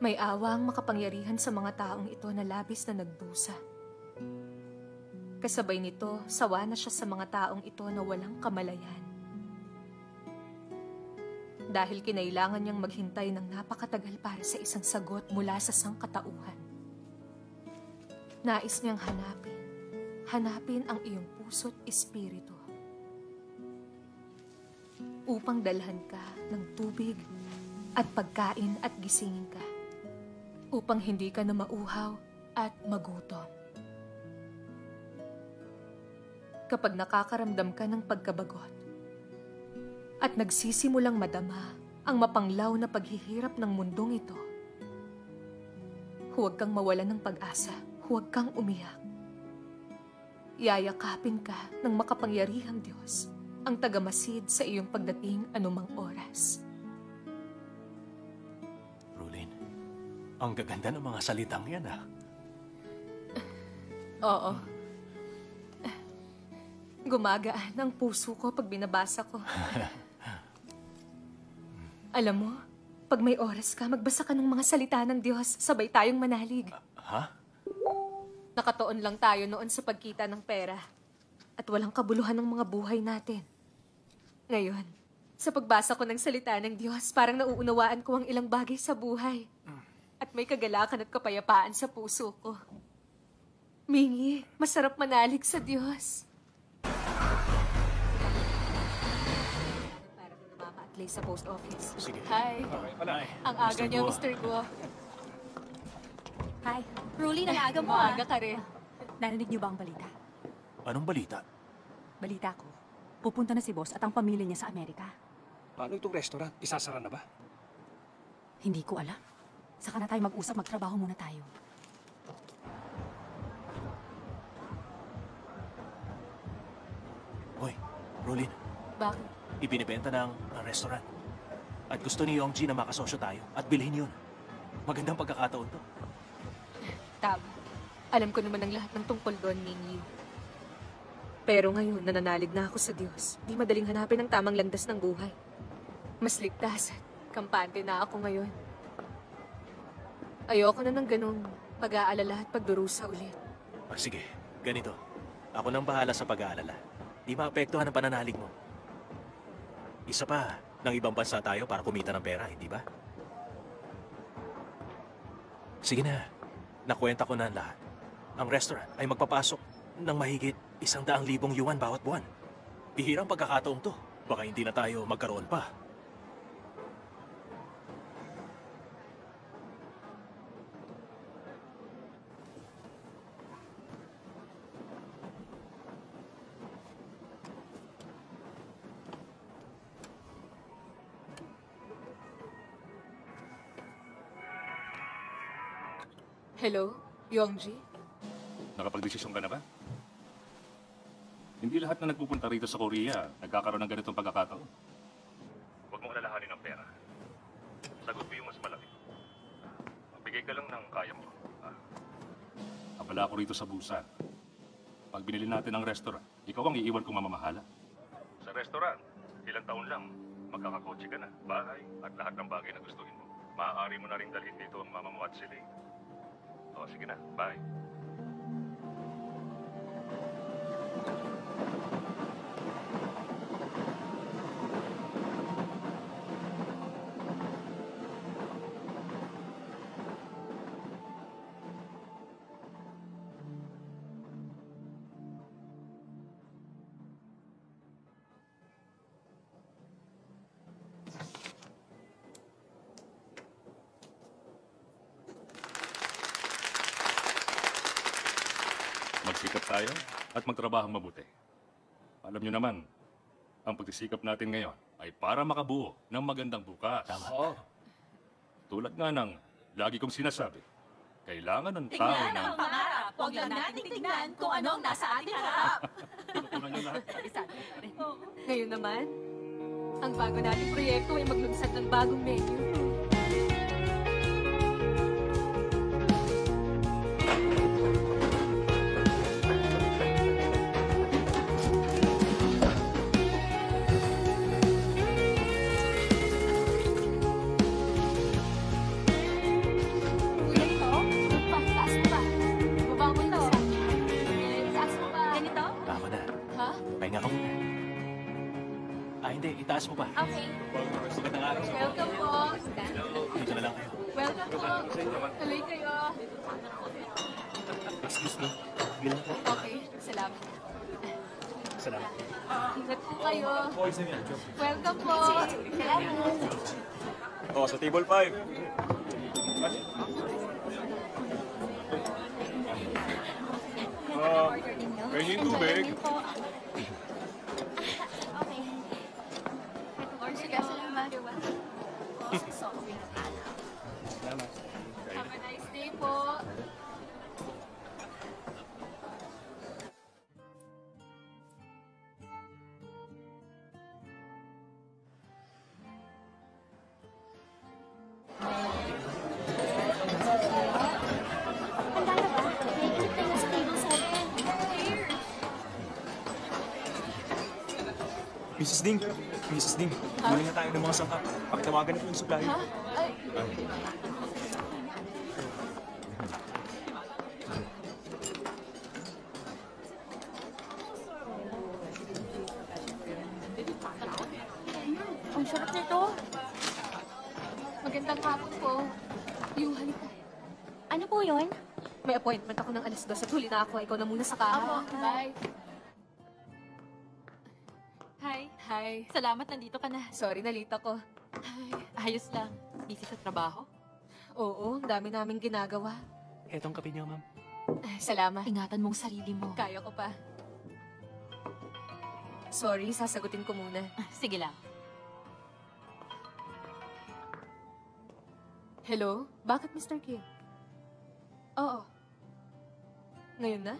May awa ang makapangyarihan sa mga taong ito na labis na nagdusa. Kasabay nito, sawa na siya sa mga taong ito na walang kamalayan. Dahil kinailangan niyang maghintay ng napakatagal para sa isang sagot mula sa sangkatauhan. Nais niyang hanapin ang iyong puso't espiritu. Upang dalhan ka ng tubig at pagkain at gisingin ka. Upang hindi ka na mauhaw at magutom. Kapag nakakaramdam ka ng pagkabagot at nagsisimulang madama ang mapanglaw na paghihirap ng mundong ito, huwag kang mawalan ng pag-asa, huwag kang umiyak. Yayakapin ka ng makapangyarihang Diyos, ang tagamasid sa iyong pagdating anumang oras. Ang gaganda ng mga salitang yan, ah. Oo. Gumagaan ang puso ko pag binabasa ko. Alam mo, pag may oras ka, magbasa ka ng mga salita ng Diyos, sabay tayong manalig. Ha? Nakatoon lang tayo noon sa pagkita ng pera at walang kabuluhan ng mga buhay natin. Ngayon, sa pagbasa ko ng salita ng Diyos, parang nauunawaan ko ang ilang bagay sa buhay. At may kagalakan at kapayapaan sa puso ko. Mingi, masarap manalig sa Diyos. Para din mama-atlay sa post office. Sige. Hi. Ang aga niyo, Mr. Guo. Hi. Ruli, ang aga mo, Maaga ka rin. Narinig niyo ba ang balita? Anong balita? Balita ko. Pupunta na si boss at ang pamilya niya sa Amerika. Paano itong restaurant? Isasara na ba? Hindi ko alam. Saka na tayo mag-usap, magtrabaho muna tayo. Hoy, Rolin. Bakit? Ibinibenta ng restaurant. At gusto ni Yongji na makasosyo tayo at bilhin yun. Magandang pagkakataon to. Tama. Alam ko naman ang lahat ng tungkol doon, Mingyu. Pero ngayon, nananalig na ako sa Diyos. Di madaling hanapin ang tamang landas ng buhay. Mas ligtas at kampante na ako ngayon. Ayoko na ng ganong pag-aalala at pagdurusa ulit. Sige, ganito. Ako nang bahala sa pag-aalala. Di maapektuhan ang pananalig mo. Isa pa, ng ibang bansa tayo para kumita ng pera, hindi ba? Sige na, nakwenta ko na ang lahat. Ang restaurant ay magpapasok ng mahigit 100,000 yuan bawat buwan. Bihirang pagkakataon to. Baka hindi na tayo magkaroon pa. Hello, Yongji? Nakapag-desisyon ka na ba? Hindi lahat na nagpupunta rito sa Korea nagkakaroon ng ganitong pagkakataon. Huwag mong alalahanin ang pera. Sagot ko yung mas malaki. Magbigay ka lang ng kaya mo. Abala ako rito sa Busan. Pag binili natin ang restaurant, ikaw ang iiwan kong mamamahala. Sa restaurant, ilang taon lang, magkakakotse ka na, bahay, at lahat ng bagay na gustuhin mo. Maaari mo na rin dalhin dito ang mama mo at sila. O, sige na. Bye. Magsikap tayo at magtrabaho mabuti. Alam nyo naman, ang pagsisikap natin ngayon ay para makabuo ng magandang bukas. Tama. Oo. Tulad nga ng lagi kong sinasabi, kailangan ng tao Tingnan na... ang pangarap. Huwag lang natin tignan kung anong nasa ating harap. Tinutunan nyo lahat. Ngayon naman, ang bago nating proyekto ay maglunsad ng bagong menu. Pahinga ka muna. Hindi. Itaas mo pa. Okay. Magandang araw. Welcome po. Dito na lang kayo. Welcome po. Tuloy kayo. Excuse me. Sige lang po. Okay. Salamat. Salamat. Ingat po kayo. Welcome po. Salamat. Oh, sa table 5. Pwede yung tubig. Sige, salamat. Have a nice day po. Mrs. Ding. Mrs. Ding. Muli na tayo ng mga sangkap. Pagtawagan ko yung supplier. Ang sarap nito. Magandang hapon po. Halika. Ano po yun? May appointment ako ng 2:00 at huli na ako. Ikaw na muna sa kama. Bye. Hi. Salamat, nandito ka na. Sorry, nalita ko. Ayos lang. Busy sa trabaho? Oo, ang dami naming ginagawa. Etong kape niyo, ma'am. Salamat. Ingatan mong sarili mo. Kaya ko pa. Sorry, sasagutin ko muna. Sige lang. Hello? Bakit, Mr. Kim? Oo. Ngayon na?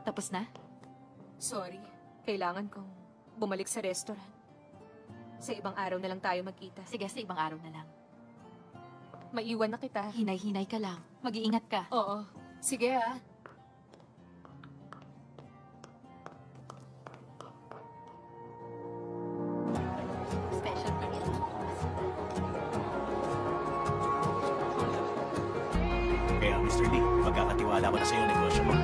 Tapos na? Sorry. Kailangan kong bumalik sa restaurant. Sa ibang araw na lang tayo magkita. Sige, sa ibang araw na lang. Maiwan na kita. Hinay-hinay ka lang. Mag-iingat ka. Oo. Sige ah. Special ticket. Kaya, Mr. Lee, magkakatiwala ko na sa iyo negosyo mo.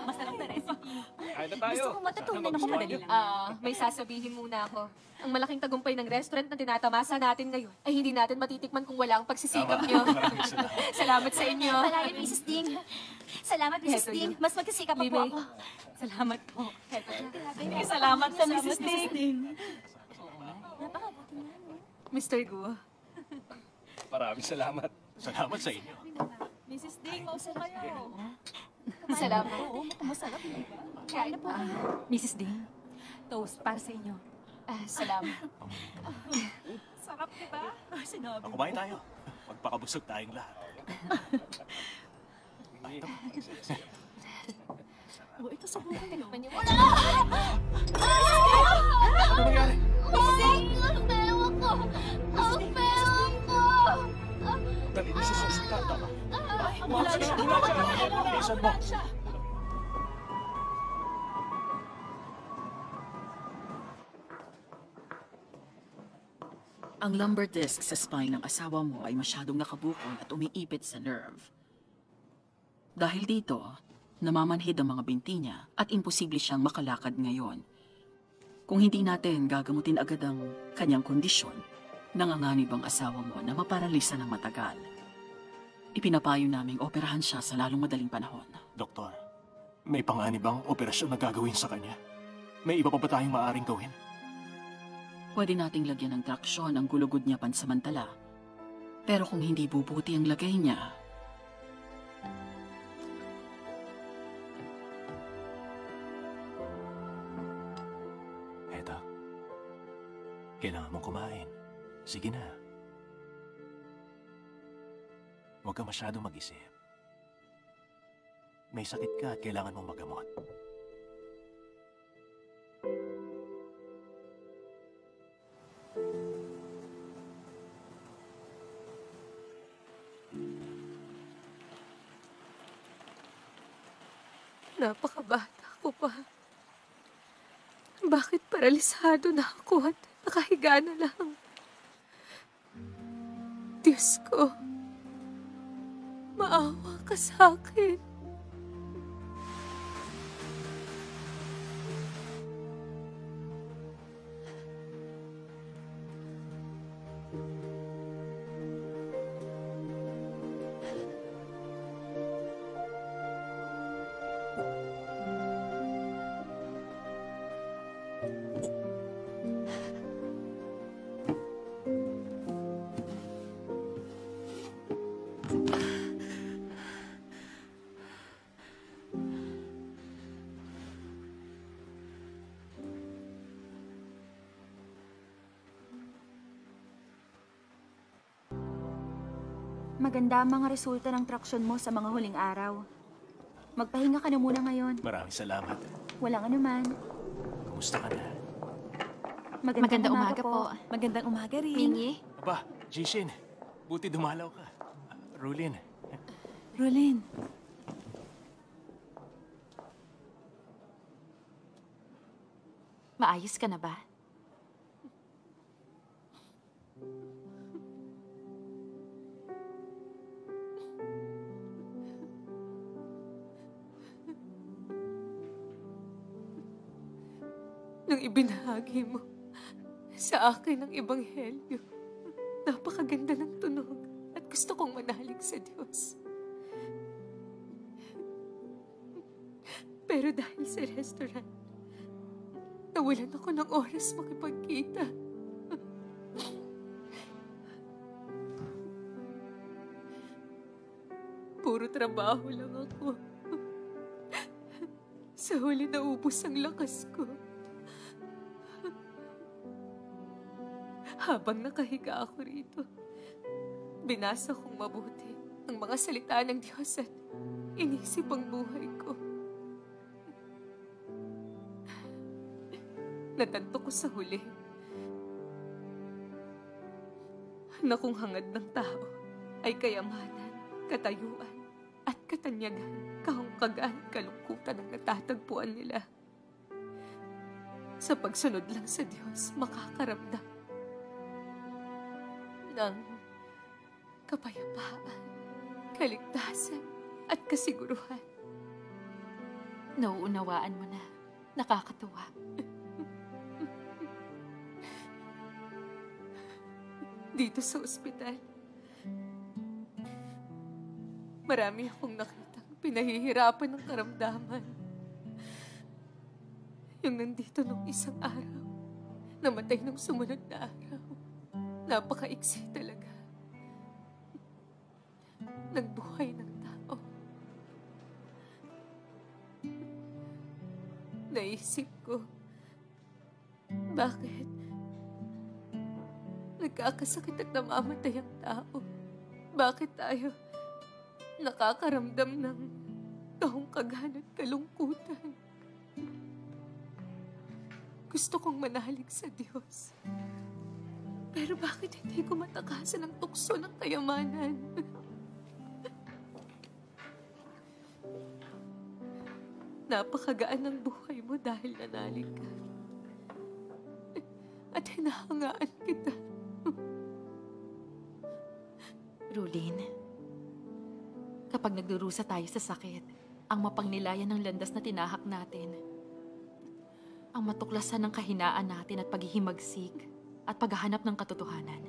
Masarap na recipe. Kain na tayo. Gusto ko matutunan ako madali lang. May sasabihin muna ako. Ang malaking tagumpay ng restaurant na tinatamasa natin ngayon ay hindi natin matitikman kung wala ang pagsisikap nyo. Salamat sa inyo. Salamat, Mrs. Ding. Salamat, Mrs. Heto Ding. yun. Mas magkasika pa po Libay. ako. Salamat po. Salamat sa Mrs. Ding. Mr. Guo. Maraming salamat. Salamat sa inyo. Mrs. Ding, mauso kayo. Salamat. Masarap. Kain na po. Mrs. Ding, toast para sa inyo. Salamat. Sarap, di ba? Sinabi. Kumain tayo. Magpakabusog tayong lahat. Ito sa buhay. Tikman niyo. Ano nangyari? Dali, Mrs. Hospital. Tama. Bulat siya! Bilisan mo! Ang lumbar disc sa spine ng asawa mo ay masyadong nakabukol at umiipit sa nerve. Dahil dito, namamanhid ang mga binti niya at imposible siyang makalakad ngayon. Kung hindi natin gagamutin agad ang kanyang kondisyon, nanganganib ang asawa mo na maparalisa ng matagal. Ipinapayo naming operahan siya sa lalong madaling panahon. Doktor, may panganib bang operasyon na gagawin sa kanya? May iba pa ba tayong maaaring gawin? Pwede nating lagyan ng traksyon ang gulugod niya pansamantala. Pero kung hindi bubuti ang lagay niya, Eto, kailangan mong kumain. Sige na. Huwag ka masyadong mag-isip. May sakit ka at kailangan mong magamot. Napakabata ko pa. Bakit paralisado na ako at nakahiga na lang? Diyos ko, maawa ka sa akin. Maganda ang mga resulta ng traksyon mo sa mga huling araw. Magpahinga ka na muna ngayon. Maraming salamat. Walang anuman. Kumusta ka na? Magandang umaga po. Magandang umaga rin. Mingi, Aba, Jishin. Buti dumalaw ka. Rulin. Rolin. maayos ka na ba? Nung ibinahagi mo sa akin ang ebanghelyo, napakaganda ng tunog at gusto kong manalig sa Diyos. Pero dahil sa restaurant, nawalan ako ng oras makipagkita. Puro trabaho lang ako. Sa huli naubos ang lakas ko. Habang nakahiga ako rito, binasa kong mabuti ang mga salita ng Diyos at inisip ang buhay ko. Natanto ko sa huli na kung hangad ng tao ay kayamanan, katayuan, at katanyagan, kahungkagan, kalungkutan ang natatagpuan nila. Sa pagsunod lang sa Diyos, makakaramdam ng kapayapaan, kaligtasan, at kasiguruhan. Nauunawaan mo na. Nakakatuwa. Dito sa ospital, marami akong nakitang pinahihirapan ng karamdaman. Yung nandito nung isang araw, namatay nung sumunod na araw. Napakaiksi talaga. Nagbuhay ng tao. Naisip ko, bakit nagkakasakit at namamatay ang tao? Bakit tayo nakakaramdam ng kahungkagan at kalungkutan? Gusto kong manalig sa Diyos. Pero bakit hindi ko matakasan ang tukso ng kayamanan? Napakagaan ng buhay mo dahil nanalig ka. At hinahangaan kita. Rulin, kapag nagdurusa tayo sa sakit, ang mapagnilayan ng landas na tinahak natin, ang matuklasan ng kahinaan natin at paghihimagsik at paghahanap ng katotohanan,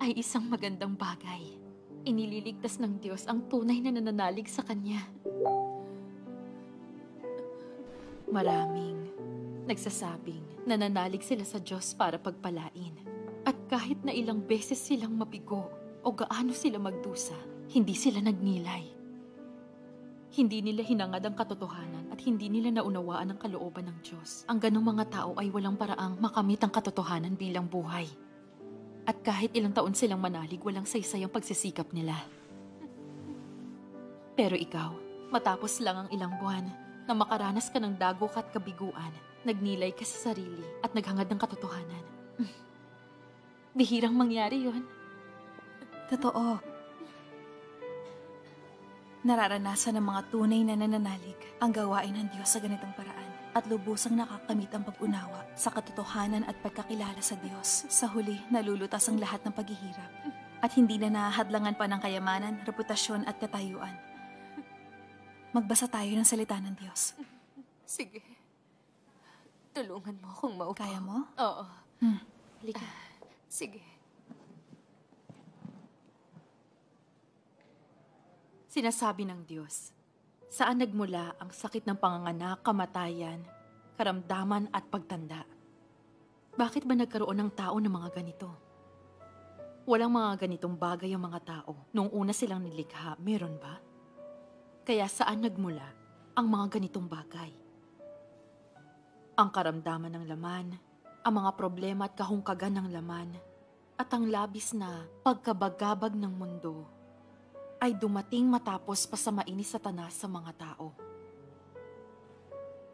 ay isang magandang bagay. Inililigtas ng Diyos ang tunay na nananalig sa Kanya. Maraming nagsasabing nananalig sila sa Diyos para pagpalain. At kahit na ilang beses silang mabigo o gaano sila magdusa, hindi sila nagnilay. Hindi nila hinangad ang katotohanan at hindi nila naunawaan ang kalooban ng Diyos. Ang ganong mga tao ay walang paraang makamit ang katotohanan bilang buhay. At kahit ilang taon silang manalig, walang saysay ang pagsisikap nila. Pero ikaw, matapos lang ang ilang buwan na makaranas ka ng dagok at kabiguan, nagnilay ka sa sarili at naghangad ng katotohanan. Bihirang mangyari yon. Totoo. Nararanasan ng mga tunay na nananalig ang gawain ng Diyos sa ganitong paraan at lubusang nakakamit ang pag-unawa sa katotohanan at pagkakilala sa Diyos. Sa huli, nalulutas ang lahat ng paghihirap at hindi na nahahadlangan pa ng kayamanan, reputasyon at katayuan. Magbasa tayo ng salita ng Diyos. Sige. Tulungan mo akong maupo. Kaya mo? Oo. Halika. Sige. Sinasabi ng Diyos, saan nagmula ang sakit ng panganganak, kamatayan, karamdaman at pagtanda? Bakit ba nagkaroon ng tao ng mga ganito? Walang mga ganitong bagay ang mga tao. Noong una silang nilikha, meron ba? Kaya saan nagmula ang mga ganitong bagay? Ang karamdaman ng laman, ang mga problema at kahungkagan ng laman, at ang labis na pagkabagabag ng mundo ay dumating matapos pasamain ni Satanas sa mga tao.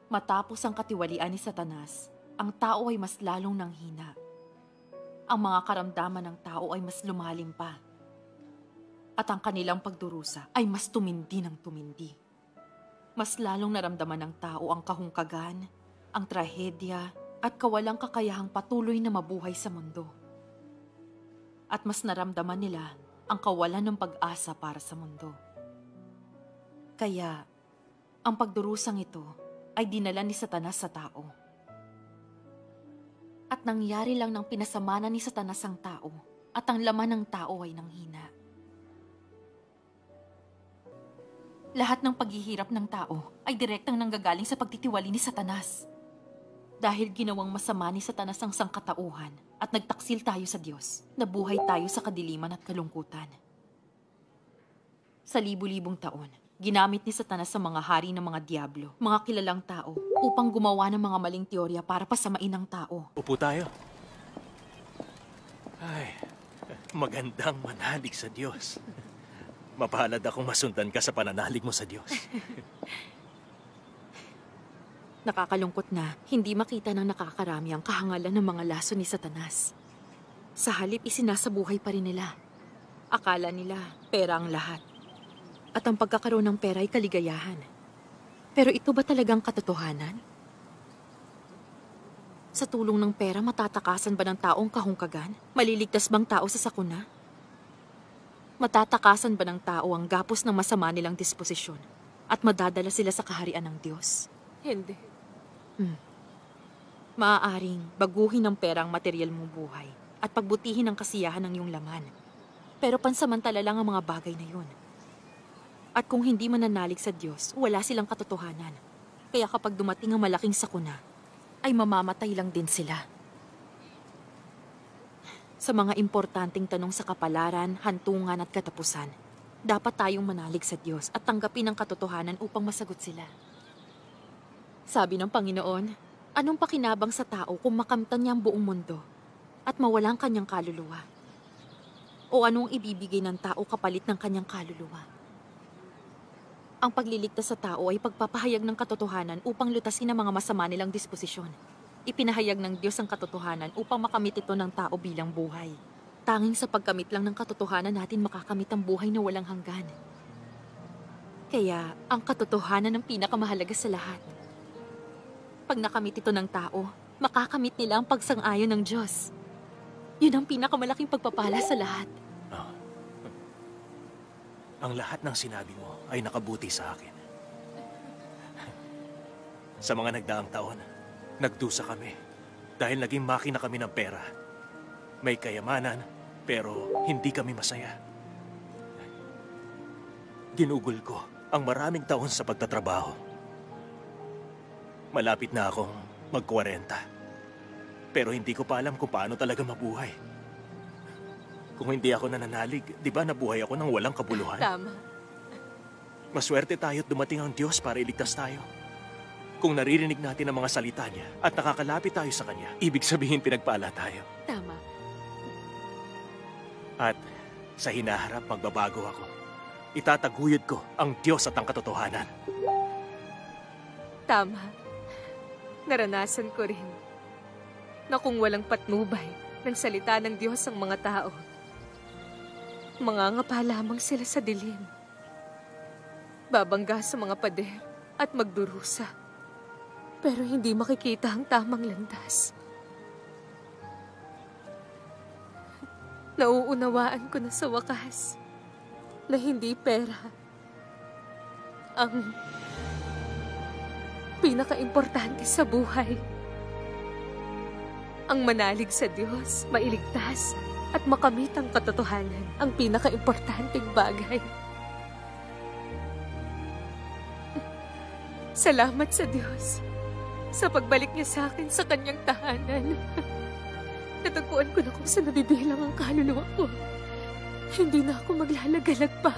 Matapos ang katiwalian ni Satanas, ang tao ay mas lalong nanghina. Ang mga karamdaman ng tao ay mas lumalim pa. At ang kanilang pagdurusa ay mas tumindi ng tumindi. Mas lalong naramdaman ng tao ang kahungkagan, ang trahedya, at kawalang kakayahang patuloy na mabuhay sa mundo. At mas naramdaman nila ang kawalan ng pag-asa para sa mundo. Kaya, ang pagdurusang ito ay dinala ni Satanas sa tao. At nangyari lang ng pinasamana ni Satanas ang tao at ang laman ng tao ay nanghina. Lahat ng paghihirap ng tao ay direktang nanggagaling sa pagtitiwali ni Satanas. Dahil ginawang masama ni Satanas ang sangkatauhan at nagtaksil tayo sa Diyos, nabuhay tayo sa kadiliman at kalungkutan. Sa libu-libong taon, ginamit ni Satanas sa mga hari ng mga diablo, mga kilalang tao, upang gumawa ng mga maling teorya para pasamain ang tao. Upo tayo. Ay, magandang manalig sa Diyos. Mapalad akong masundan ka sa pananalig mo sa Diyos. Nakakalungkot na hindi makita ng nakakarami ang kahangalan ng mga laso ni Satanas. Sa halip isinasabuhay pa rin nila. Akala nila pera ang lahat. At ang pagkakaroon ng pera ay kaligayahan. Pero ito ba talagang katotohanan? Sa tulong ng pera, matatakasan ba ng taong kahungkagan? Maliligtas bang tao sa sakuna? Matatakasan ba ng tao ang gapos ng masama nilang disposisyon? At madadala sila sa kaharian ng Diyos? Hindi. Maaaring baguhin ng pera ang material mong buhay at pagbutihin ang kasiyahan ng iyong laman. Pero pansamantala lang ang mga bagay na yun. At kung hindi mananalig sa Diyos, wala silang katotohanan. Kaya kapag dumating ang malaking sakuna, ay mamamatay lang din sila. Sa mga importanteng tanong sa kapalaran, hantungan at katapusan, dapat tayong manalig sa Diyos at tanggapin ang katotohanan upang masagot sila. Sabi ng Panginoon, anong pakinabang sa tao kung makamtan niya ang buong mundo at mawala ang kanyang kaluluwa? O anong ibibigay ng tao kapalit ng kanyang kaluluwa? Ang pagliligtas sa tao ay pagpapahayag ng katotohanan upang lutasin ang mga masama nilang disposisyon. Ipinahayag ng Diyos ang katotohanan upang makamit ito ng tao bilang buhay. Tanging sa pagkamit lang ng katotohanan natin makakamit ang buhay na walang hanggan. Kaya, ang katotohanan ang pinakamahalaga sa lahat. Pag nakamit ito ng tao, makakamit nila ang pagsang-ayon ng Diyos. Yun ang pinakamalaking pagpapala sa lahat. Ang lahat ng sinabi mo ay nakabuti sa akin. Sa mga nagdaang taon, nagdusa kami dahil naging makina kami ng pera. May kayamanan, pero hindi kami masaya. Ginugol ko ang maraming taon sa pagtatrabaho. Malapit na akong mag-40. Pero hindi ko pa alam kung paano talaga mabuhay. Kung hindi ako nananalig, di ba nabuhay ako ng walang kabuluhan? Tama. Maswerte tayo at dumating ang Diyos para iligtas tayo. Kung naririnig natin ang mga salita niya at nakakalapit tayo sa Kanya, ibig sabihin pinagpala tayo. Tama. At sa hinaharap, magbabago ako. Itataguyod ko ang Diyos at ang katotohanan. Tama. Naranasan ko rin na kung walang patnubay ng salita ng Diyos ang mga tao, mangangapa lamang sila sa dilim. Babangga sa mga pader at magdurusa. Pero hindi makikita ang tamang landas. Nauunawaan ko na sa wakas na hindi pera ang pinaka-importante sa buhay. Ang manalig sa Diyos, mailigtas, at makamit ang katotohanan ang pinaka-importanteng bagay. Salamat sa Diyos sa pagbalik niya sa akin sa kanyang tahanan. Natagpuan ko na kung saan nabibilang ang kaluluwa ko. Hindi na ako maglalagalag pa.